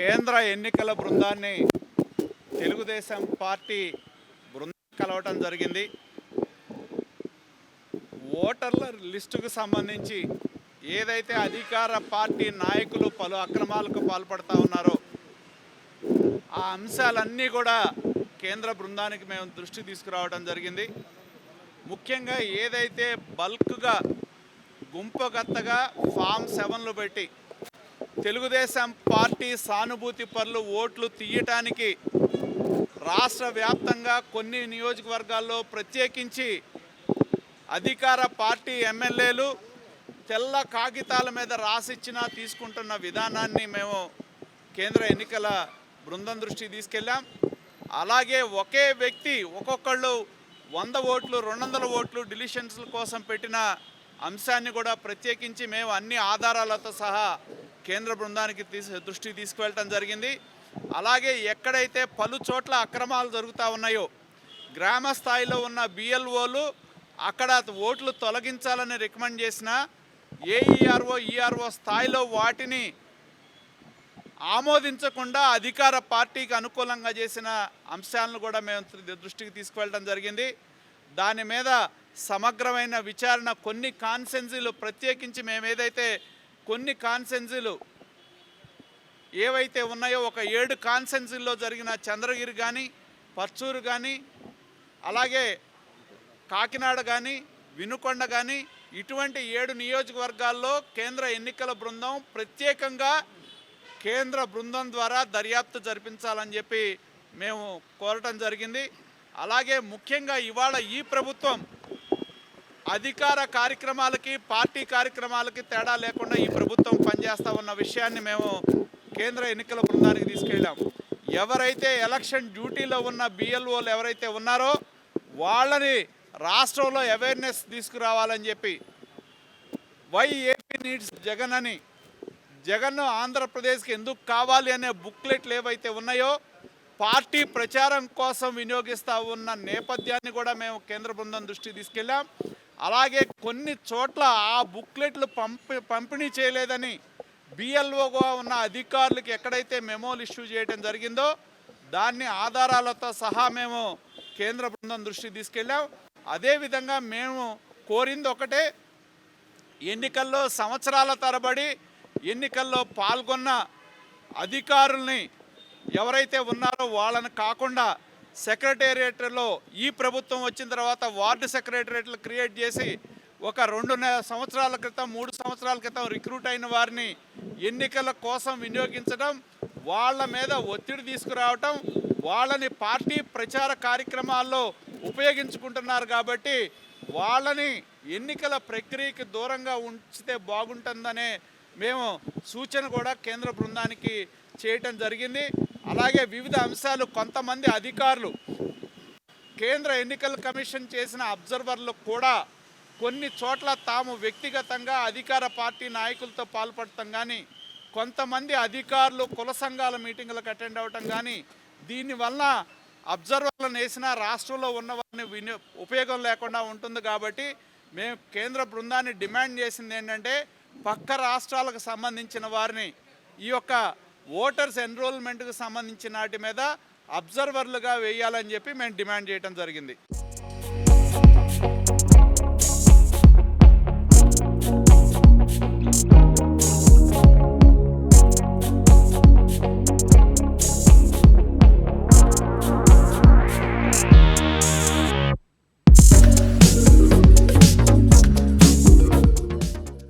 కేంద్ర ఎన్నికల బృందాన్ని తెలుగుదేశం పార్టీ బృందం కలవటం జరిగింది. ఓటర్ల లిస్టుకు సంబంధించి ఏదైతే అధికార పార్టీ నాయకులు పలు అక్రమాలకు పాల్పడుతూ ఉన్నారో ఆ అంశాలన్నీ కూడా కేంద్ర బృందానికి మేము దృష్టి తీసుకురావడం జరిగింది. ముఖ్యంగా ఏదైతే బల్క్గా గుంపుగత్తగా ఫామ్ 7లు పెట్టి తెలుగుదేశం పార్టీ సానుభూతి పరులు ఓట్లు తీయటానికి రాష్ట్ర వ్యాప్తంగా కొన్ని నియోజకవర్గాల్లో ప్రత్యేకించి అధికార పార్టీ ఎమ్మెల్యేలు తెల్ల కాగితాల మీద రాసిచ్చినా తీసుకుంటున్న విధానాన్ని మేము కేంద్ర ఎన్నికల బృందం దృష్టికి తీసుకెళ్ళాం. అలాగే ఒకే వ్యక్తి ఒక్కొక్కళ్ళు 100 ఓట్లు 200 ఓట్లు డిలిషన్స్ కోసం పెట్టిన అంశాన్ని కూడా ప్రత్యేకించి మేము అన్ని ఆధారాలతో సహా కేంద్ర బృందానికి దృష్టికి తీసుకువెళ్ళటం జరిగింది. అలాగే ఎక్కడైతే పలు చోట్ల అక్రమాలు జరుగుతూ ఉన్నాయో గ్రామ స్థాయిలో ఉన్న బిఎల్ఓలు అక్కడ ఓట్లు తొలగించాలని రికమెండ్ చేసిన ఏఈఆర్ఓ ఈఆర్ఓ స్థాయిలో వాటిని ఆమోదించకుండా అధికార పార్టీకి అనుకూలంగా చేసిన అంశాలను కూడా మేము దృష్టికి తీసుకువెళ్ళడం జరిగింది. దాని మీద సమగ్రమైన విచారణ కొన్ని కాన్సెన్సీలు ప్రత్యేకించి మేము ఏదైతే కొన్ని కాన్సెన్సీలు ఏవైతే ఉన్నాయో ఒక 7 కాన్సెన్సీల్లో జరిగిన చంద్రగిరి కానీ పర్చూరు కానీ అలాగే కాకినాడ కానీ వినుకొండ కానీ ఇటువంటి 7 నియోజకవర్గాల్లో కేంద్ర ఎన్నికల బృందం ప్రత్యేకంగా కేంద్ర బృందం ద్వారా దర్యాప్తు జరిపించాలని చెప్పి మేము కోరటం జరిగింది. అలాగే ముఖ్యంగా ఇవాళ ఈ ప్రభుత్వం అధికార కార్యక్రమాలకి పార్టీ కార్యక్రమాలకి తేడా లేకుండా ఈ ప్రభుత్వం పనిచేస్తూ ఉన్న విషయాన్ని మేము కేంద్ర ఎన్నికల బృందానికి తీసుకెళ్ళాం. ఎవరైతే ఎలక్షన్ డ్యూటీలో ఉన్న బిఎల్ఓలు ఎవరైతే ఉన్నారో వాళ్ళని రాష్ట్రంలో అవేర్నెస్ తీసుకురావాలని చెప్పి వై ఏపీ నీడ్స్ జగన్ అని జగన్ ఆంధ్రప్రదేశ్కి ఎందుకు కావాలి అనే బుక్లెట్లు ఏవైతే ఉన్నాయో పార్టీ ప్రచారం కోసం వినియోగిస్తూ ఉన్న నేపథ్యాన్ని కూడా మేము కేంద్ర బృందం దృష్టికి తీసుకెళ్ళాం. అలాగే కొన్ని చోట్ల ఆ బుక్లెట్లు పంపిణీ చేయలేదని బిఎల్ఓగా ఉన్న అధికారులకు ఎక్కడైతే మెమోలు ఇష్యూ చేయడం జరిగిందో దాన్ని ఆధారాలతో సహా మేము కేంద్ర బృందం దృష్టికి తీసుకెళ్ళాం. అదేవిధంగా మేము కోరింది ఒకటే, ఎన్నికల్లో సంవత్సరాల తరబడి ఎన్నికల్లో పాల్గొన్న అధికారుల్ని ఎవరైతే ఉన్నారో వాళ్ళని కాకుండా సెక్రటేరియట్లో ఈ ప్రభుత్వం వచ్చిన తర్వాత వార్డు సెక్రటేరియట్లు క్రియేట్ చేసి ఒక 2 సంవత్సరాల క్రితం 3 సంవత్సరాల క్రితం రిక్రూట్ అయిన వారిని ఎన్నికల కోసం వినియోగించడం, వాళ్ళ మీద ఒత్తిడి తీసుకురావటం, వాళ్ళని పార్టీ ప్రచార కార్యక్రమాల్లో ఉపయోగించుకుంటున్నారు. కాబట్టి వాళ్ళని ఎన్నికల ప్రక్రియకి దూరంగా ఉంచితే బాగుంటుందనే మేము సూచన కూడా కేంద్ర బృందానికి చేయటం జరిగింది. అలాగే వివిధ అంశాలు కొంతమంది అధికారులు కేంద్ర ఎన్నికల కమిషన్ చేసిన అబ్జర్వర్లు కూడా కొన్ని చోట్ల తాము వ్యక్తిగతంగా అధికార పార్టీ నాయకులతో పాల్పడటం కానీ కొంతమంది అధికారులు కుల సంఘాల మీటింగులకు అటెండ్ అవ్వటం కానీ దీనివల్ల అబ్జర్వర్లను వేసిన రాష్ట్రంలో ఉన్న వారిని ఉపయోగం లేకుండా ఉంటుంది. కాబట్టి మేము కేంద్ర బృందాన్ని డిమాండ్ చేసింది ఏంటంటే పక్క రాష్ట్రాలకు సంబంధించిన వారిని ఈ యొక్క ఓటర్స్ ఎన్రోల్మెంట్కి సంబంధించిన వాటి మీద అబ్జర్వర్లుగా వేయాలని చెప్పి మేము డిమాండ్ చేయడం జరిగింది.